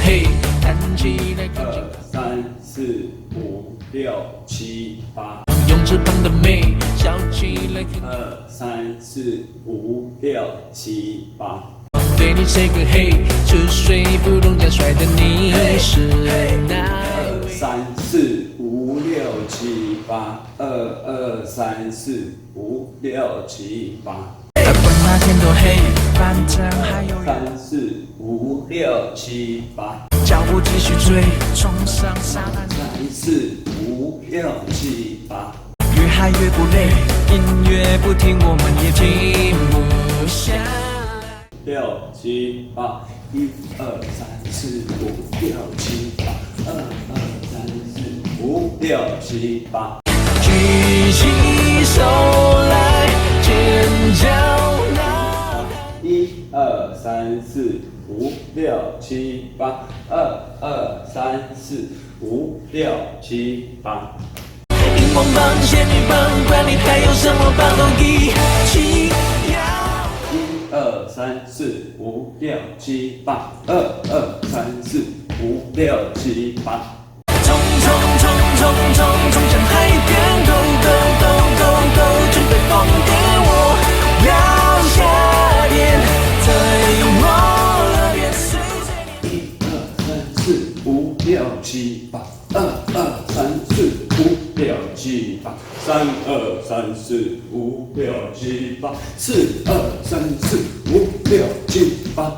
嘿，弹起来。2、3、4、5、6、7、8。用翅膀的美，笑起来。2、3、4、5、6、7、8。对你 say 个嘿，出水不动将帅的你是哪2、3、4、5、6、7、8。2、3、4、5、6、7、8。管那天多黑，反正还有3、4、5、6、7、8。脚步继续追，冲上沙滩。3、4、5、6、7、8。越嗨越不累，音乐不停，我们也停不下。6、7、8。1、2、3、4、5、6、7、8。2、3、4、5、6、7、8。举起手来，尖叫呐！1、2、3、4、5、6、7、8。2、3、4、5、6、7、8。荧光棒、仙女棒，管你还有什么棒都一起摇。1、2、3、4、5、6、7、8。2、3、4、5、6、7、8。冲冲冲冲冲冲向海边 ，Go Go Go Go Go， 准备疯癫，我要下点，在我耳边碎碎念。1、2、3、4、5、6、7、8。2、3、4、5、6、7、8。3、2、3、4、5、6、7、8。4、2、3、4、5、6、7、8。